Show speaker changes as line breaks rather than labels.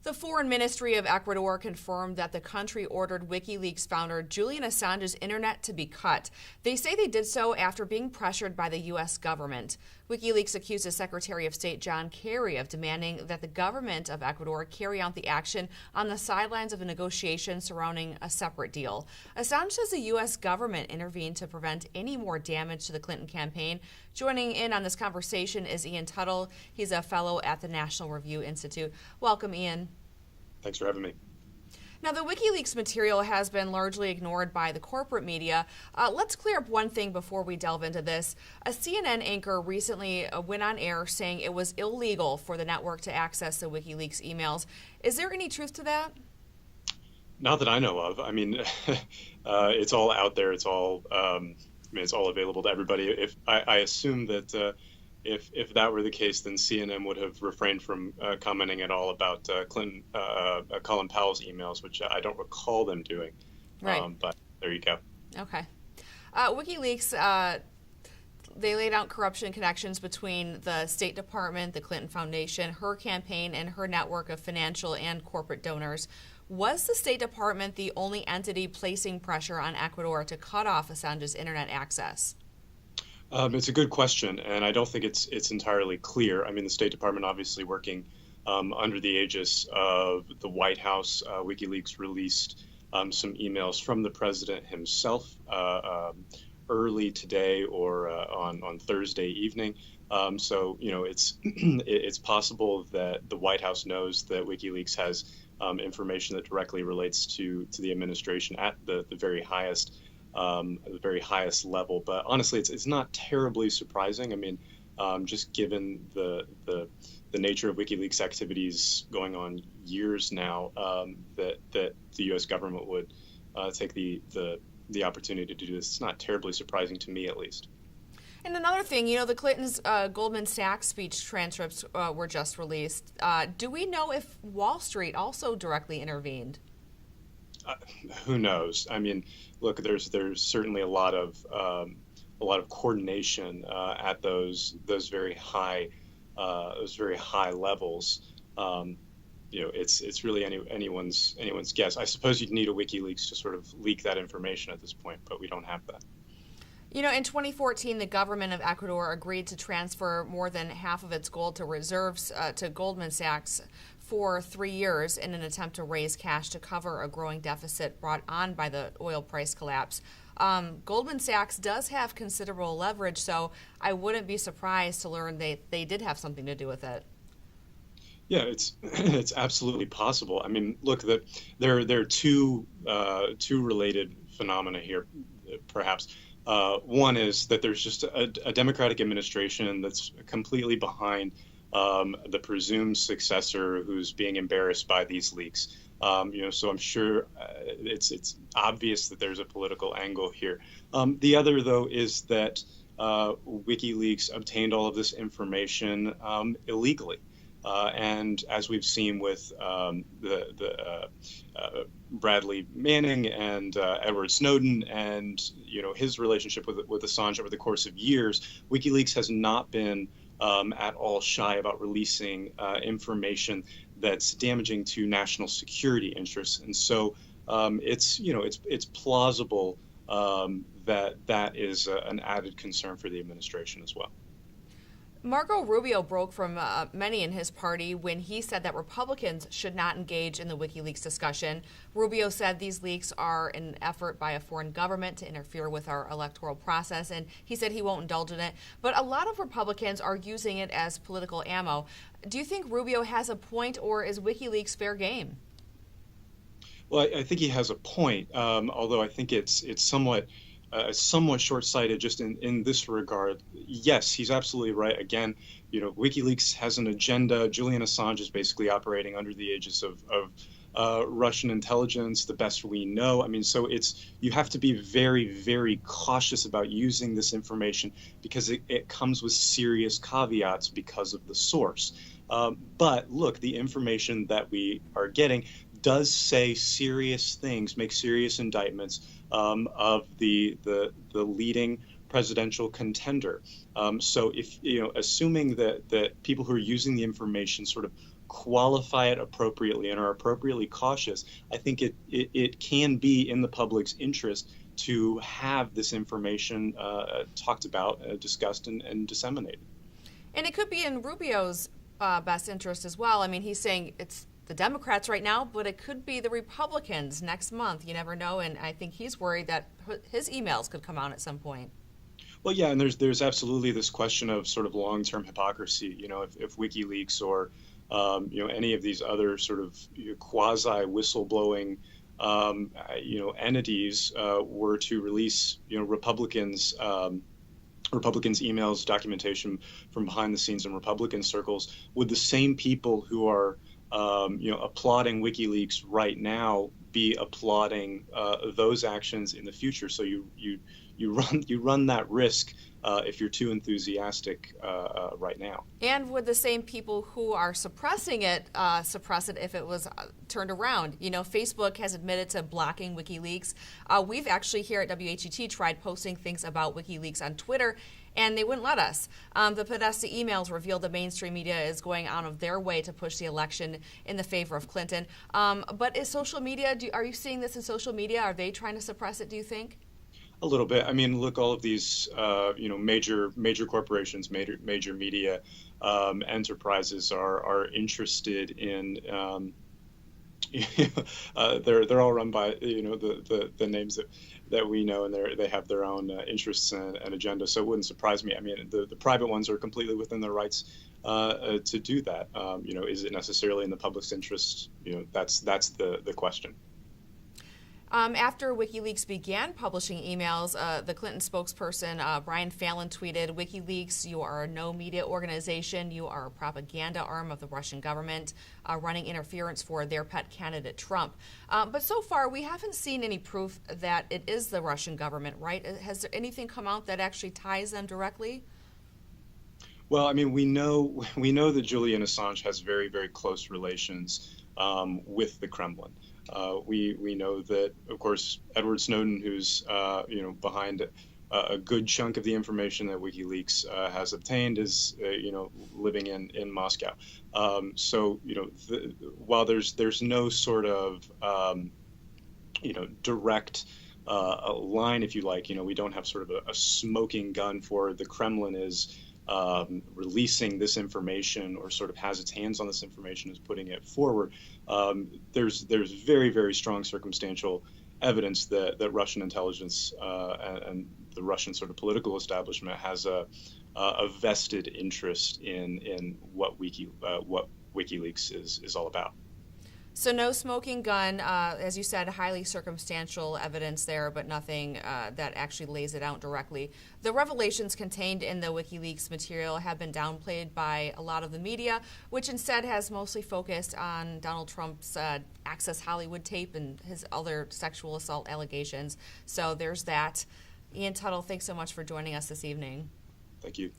The Foreign Ministry of Ecuador confirmed that the country ordered Wikileaks founder Julian Assange's internet to be cut. They say they did so after being pressured by the U.S. government. Wikileaks accuses Secretary of State John Kerry of demanding that the government of Ecuador carry out the action on the sidelines of a negotiation surrounding a separate deal. Assange says the U.S. government intervened to prevent any more damage to the Clinton campaign. Joining in on this conversation is Ian Tuttle. He's a fellow at the National Review Institute. Welcome, Ian.
Thanks for having me.
Now, the WikiLeaks material has been largely ignored by the corporate media. Let's clear up one thing before we delve into this. A CNN anchor recently went on air saying it was illegal for the network to access the WikiLeaks emails. Is there any truth to that?
Not that I know of. I mean, it's all out there. It's all, it's all available to everybody. If I assume that if that were the case, then CNN would have refrained from commenting at all about Colin Powell's emails, which I don't recall them doing.
Right.
But there you go.
Okay. WikiLeaks, they laid out corruption connections between the State Department, the Clinton Foundation, her campaign, and her network of financial and corporate donors. Was the State Department the only entity placing pressure on Ecuador to cut off Assange's internet access?
It's a good question, and I don't think it's entirely clear. I mean, the State Department obviously working under the aegis of the White House. WikiLeaks released some emails from the president himself early today or on Thursday evening. So, you know, it's possible that the White House knows that WikiLeaks has information that directly relates to the administration at the very highest level. But honestly, it's not terribly surprising. I mean, just given the nature of WikiLeaks activities going on years now, that the U.S. government would take the opportunity to do this. It's not terribly surprising to me, at least.
And another thing, you know, the Clintons' Goldman Sachs speech transcripts were just released. Do we know if Wall Street also directly intervened?
Who knows? I mean, look, there's certainly a lot of coordination at those very high levels. You know, it's really anyone's guess. I suppose you'd need a WikiLeaks to sort of leak that information at this point, but we don't have that.
You know, in 2014, the government of Ecuador agreed to transfer more than half of its gold to reserves to Goldman Sachs for 3 years in an attempt to raise cash to cover a growing deficit brought on by the oil price collapse. Goldman Sachs does have considerable leverage, so I wouldn't be surprised to learn they did have something to do with it.
Yeah, it's absolutely possible. I mean, look, there are two related phenomena here, perhaps. One is that there's just a Democratic administration that's completely behind the presumed successor who's being embarrassed by these leaks. You know, so I'm sure it's obvious that there's a political angle here. The other, though, is that WikiLeaks obtained all of this information illegally. And as we've seen with Bradley Manning and Edward Snowden and, you know, his relationship with Assange over the course of years, WikiLeaks has not been at all shy about releasing information that's damaging to national security interests. And so it's plausible that is an added concern for the administration as well.
Marco Rubio broke from many in his party when he said that Republicans should not engage in the WikiLeaks discussion. Rubio said these leaks are an effort by a foreign government to interfere with our electoral process, and he said he won't indulge in it. But a lot of Republicans are using it as political ammo. Do you think Rubio has a point, or is WikiLeaks fair game?
Well, I think he has a point, although I think it's somewhat short-sighted just in this regard. Yes, he's absolutely right. Again, you know, WikiLeaks has an agenda. Julian Assange is basically operating under the aegis of Russian intelligence, the best we know. I mean, so you have to be very, very cautious about using this information because it comes with serious caveats because of the source. But look, the information that we are getting does say serious things, make serious indictments of the leading presidential contender. So if, you know, assuming that people who are using the information sort of qualify it appropriately and are appropriately cautious, I think it can be in the public's interest to have this information talked about, discussed, and disseminated.
And it could be in Rubio's best interest as well. I mean, he's saying it's the Democrats right now, but it could be the Republicans next month. You never know. And I think he's worried that his emails could come out at some point.
Well, yeah, and there's absolutely this question of sort of long-term hypocrisy. You know, if WikiLeaks or any of these other sort of quasi whistleblowing entities were to release Republicans' emails, documentation from behind the scenes in Republican circles, would the same people who are applauding WikiLeaks right now be applauding those actions in the future? So you run that risk if you're too enthusiastic right now.
And would the same people who are suppressing it suppress it if it was turned around? You know, Facebook has admitted to blocking WikiLeaks. We've actually here at WHDT tried posting things about WikiLeaks on Twitter, and they wouldn't let us. The Podesta emails revealed the mainstream media is going out of their way to push the election in the favor of Clinton. But is social media, are you seeing this in social media? Are they trying to suppress it, do you think?
A little bit. I mean, look, all of these, major corporations, major media enterprises are interested in. They're all run by the names that we know, and they have their own interests and agenda. So it wouldn't surprise me. I mean, the private ones are completely within their rights to do that. Is it necessarily in the public's interest? That's the question.
After WikiLeaks began publishing emails, the Clinton spokesperson, Brian Fallon, tweeted, "WikiLeaks, you are a no media organization. You are a propaganda arm of the Russian government, running interference for their pet candidate, Trump." But so far, we haven't seen any proof that it is the Russian government, right? Has there anything come out that actually ties them directly?
Well, I mean, we know that Julian Assange has very, very close relations with the Kremlin. We know that, of course, Edward Snowden, who's behind a good chunk of the information that WikiLeaks has obtained, is living in Moscow. While there's no sort of direct line, if you like, we don't have sort of a smoking gun for the Kremlin is releasing this information or sort of has its hands on this information, is putting it forward. There's very, very strong circumstantial evidence that Russian intelligence and the Russian sort of political establishment has a vested interest in what WikiLeaks is all about.
So no smoking gun, as you said, highly circumstantial evidence there, but nothing that actually lays it out directly. The revelations contained in the WikiLeaks material have been downplayed by a lot of the media, which instead has mostly focused on Donald Trump's Access Hollywood tape and his other sexual assault allegations. So there's that. Ian Tuttle, thanks so much for joining us this evening.
Thank you.